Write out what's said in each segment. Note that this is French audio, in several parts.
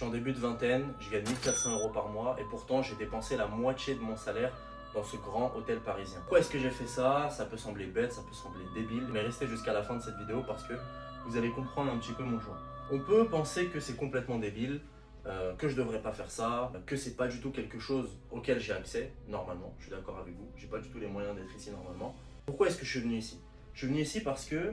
Je suis en début de vingtaine, je gagne 1 400 € par mois et pourtant j'ai dépensé la moitié de mon salaire dans ce grand hôtel parisien. Pourquoi est-ce que j'ai fait ça? Ça peut sembler bête, ça peut sembler débile, mais restez jusqu'à la fin de cette vidéo parce que vous allez comprendre un petit peu mon choix. On peut penser que c'est complètement débile, que je devrais pas faire ça, que c'est pas du tout quelque chose auquel j'ai accès, normalement, je suis d'accord avec vous, j'ai pas du tout les moyens d'être ici normalement. Pourquoi est-ce que je suis venu ici? Je suis venu ici parce que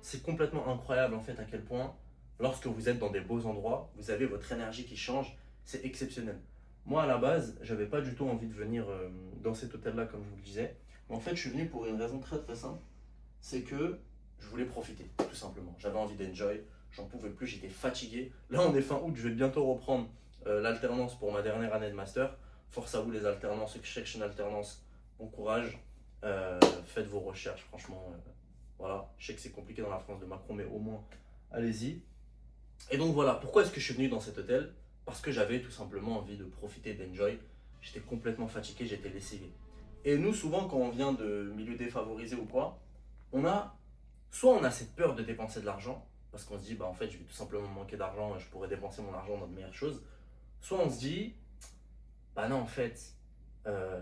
c'est complètement incroyable en fait à quel point lorsque vous êtes dans des beaux endroits, vous avez votre énergie qui change, c'est exceptionnel. Moi, à la base, j'avais pas du tout envie de venir dans cet hôtel-là, comme je vous le disais. Mais en fait, je suis venu pour une raison très très simple. C'est que je voulais profiter, tout simplement. J'avais envie d'enjoy, j'en pouvais plus, j'étais fatigué. Là, on est fin août, je vais bientôt reprendre l'alternance pour ma dernière année de master. Force à vous les alternants, ceux qui cherchent une alternance, bon courage. Faites vos recherches, franchement. Voilà, je sais que c'est compliqué dans la France de Macron, mais au moins, allez-y. Et donc voilà, pourquoi est-ce que je suis venu dans cet hôtel? Parce que j'avais tout simplement envie de profiter, d'enjoy. J'étais complètement fatigué, j'étais lessivé. Et nous, souvent, quand on vient de milieux défavorisés ou quoi, soit on a cette peur de dépenser de l'argent, parce qu'on se dit, bah en fait, je vais tout simplement manquer d'argent, je pourrais dépenser mon argent dans de meilleures choses. Soit on se dit, bah non, en fait,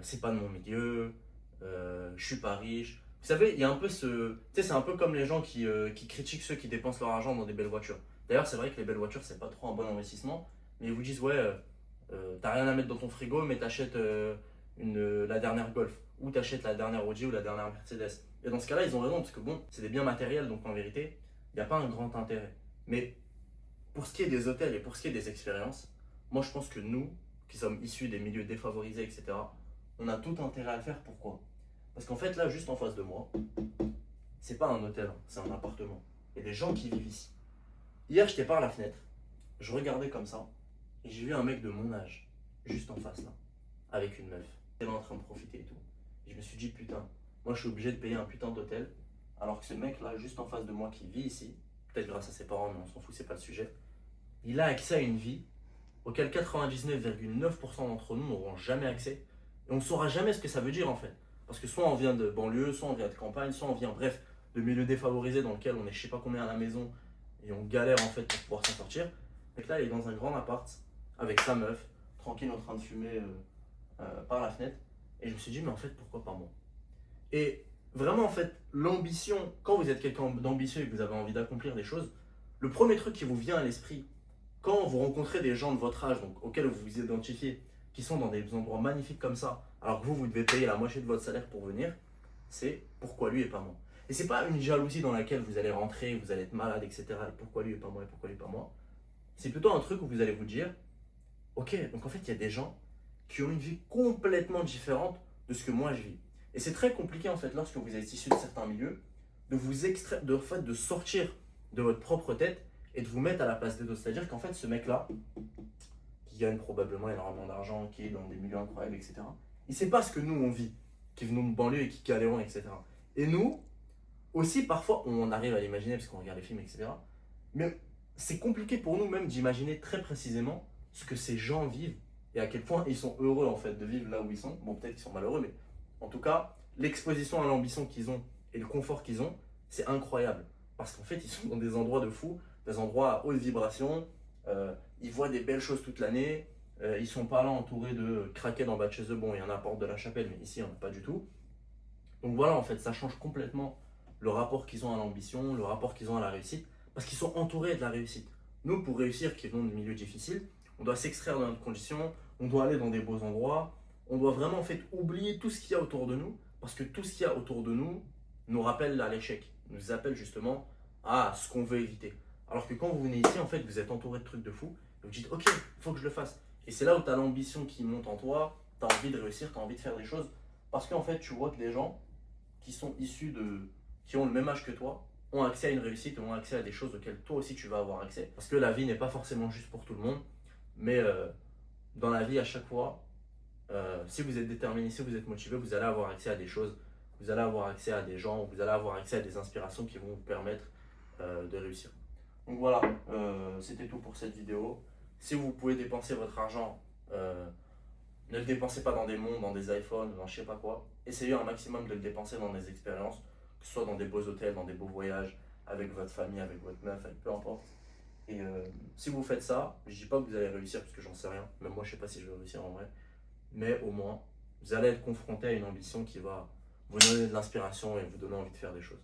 c'est pas de mon milieu, je suis pas riche. Vous savez, il y a un peu ce. Tu sais, c'est un peu comme les gens qui critiquent ceux qui dépensent leur argent dans des belles voitures. D'ailleurs, c'est vrai que les belles voitures, c'est pas trop un bon investissement, mais ils vous disent, ouais, t'as rien à mettre dans ton frigo, mais t'achètes la dernière Golf, ou t'achètes la dernière Audi ou la dernière Mercedes. Et dans ce cas-là, ils ont raison, parce que bon, c'est des biens matériels, donc en vérité, il n'y a pas un grand intérêt. Mais pour ce qui est des hôtels et pour ce qui est des expériences, moi je pense que nous, qui sommes issus des milieux défavorisés, etc., on a tout intérêt à le faire. Pourquoi? Parce qu'en fait, là, juste en face de moi, c'est pas un hôtel, hein, c'est un appartement. Il y a des gens qui vivent ici. Hier, j'étais par la fenêtre, je regardais comme ça, et j'ai vu un mec de mon âge, juste en face là, avec une meuf. Elle est en train de profiter et tout. Et je me suis dit, putain, moi je suis obligé de payer un putain d'hôtel, alors que ce mec là, juste en face de moi, qui vit ici, peut-être grâce à ses parents, mais on s'en fout, c'est pas le sujet, il a accès à une vie auquel 99,9% d'entre nous n'auront jamais accès. Et on ne saura jamais ce que ça veut dire en fait. Parce que soit on vient de banlieue, soit on vient de campagne, soit on vient, bref, de milieux défavorisés dans lequel on est je sais pas combien à la maison et on galère en fait pour pouvoir s'en sortir. Donc là, il est dans un grand appart avec sa meuf, tranquille en train de fumer par la fenêtre. Et je me suis dit, mais en fait, pourquoi pas moi? Et vraiment, en fait, l'ambition, quand vous êtes quelqu'un d'ambitieux et que vous avez envie d'accomplir des choses, le premier truc qui vous vient à l'esprit quand vous rencontrez des gens de votre âge, donc auxquels vous vous identifiez, qui sont dans des endroits magnifiques comme ça, alors que vous devez payer la moitié de votre salaire pour venir, c'est pourquoi lui et pas moi. Et c'est pas une jalousie dans laquelle vous allez rentrer, vous allez être malade, etc. Et pourquoi lui et pas moi, et pourquoi lui et pas moi. C'est plutôt un truc où vous allez vous dire, ok, donc en fait, il y a des gens qui ont une vie complètement différente de ce que moi je vis. Et c'est très compliqué en fait, lorsque vous êtes issu de certains milieux, de vous extraire, de, en fait, de sortir de votre propre tête et de vous mettre à la place des autres. C'est-à-dire qu'en fait, ce mec-là, qui gagne probablement énormément d'argent, qui est dans des milieux incroyables, etc., il ne sait pas ce que nous, on vit, qui venons de banlieue et qui galérons, etc. Et nous, aussi, parfois, on arrive à l'imaginer parce qu'on regarde les films, etc. Mais c'est compliqué pour nous même d'imaginer très précisément ce que ces gens vivent et à quel point ils sont heureux en fait de vivre là où ils sont. Bon, peut-être qu'ils sont malheureux, mais en tout cas, l'exposition à l'ambition qu'ils ont et le confort qu'ils ont, c'est incroyable. Parce qu'en fait, ils sont dans des endroits de fou, des endroits à haute vibration, ils voient des belles choses toute l'année, ils sont pas là entourés de craquettes en bas de chez eux. Bon, il y en a à Porte de la Chapelle, mais ici, il n'y en a pas du tout. Donc voilà, en fait, ça change complètement le rapport qu'ils ont à l'ambition, le rapport qu'ils ont à la réussite, parce qu'ils sont entourés de la réussite. Nous, pour réussir, qui venons de milieux difficiles, on doit s'extraire de notre condition, on doit aller dans des beaux endroits, on doit vraiment en fait oublier tout ce qu'il y a autour de nous, parce que tout ce qu'il y a autour de nous nous rappelle à l'échec, nous appelle justement à ce qu'on veut éviter. Alors que quand vous venez ici, en fait, vous êtes entouré de trucs de fou, et vous dites, ok, il faut que je le fasse. Et c'est là où tu as l'ambition qui monte en toi, tu as envie de réussir, tu as envie de faire des choses, parce qu'en fait, tu vois que des gens qui sont issus qui ont le même âge que toi, ont accès à une réussite, ont accès à des choses auxquelles toi aussi tu vas avoir accès. Parce que la vie n'est pas forcément juste pour tout le monde, mais dans la vie, à chaque fois, si vous êtes déterminé, si vous êtes motivé, vous allez avoir accès à des choses, vous allez avoir accès à des gens, vous allez avoir accès à des inspirations qui vont vous permettre de réussir. Donc voilà, c'était tout pour cette vidéo. Si vous pouvez dépenser votre argent, ne le dépensez pas dans des montres, dans des iPhones, dans je sais pas quoi. Essayez un maximum de le dépenser dans des expériences, que ce soit dans des beaux hôtels, dans des beaux voyages, avec votre famille, avec votre meuf, avec peu importe. Et si vous faites ça, je dis pas que vous allez réussir parce que j'en sais rien. Même moi, je sais pas si je vais réussir en vrai. Mais au moins, vous allez être confronté à une ambition qui va vous donner de l'inspiration et vous donner envie de faire des choses.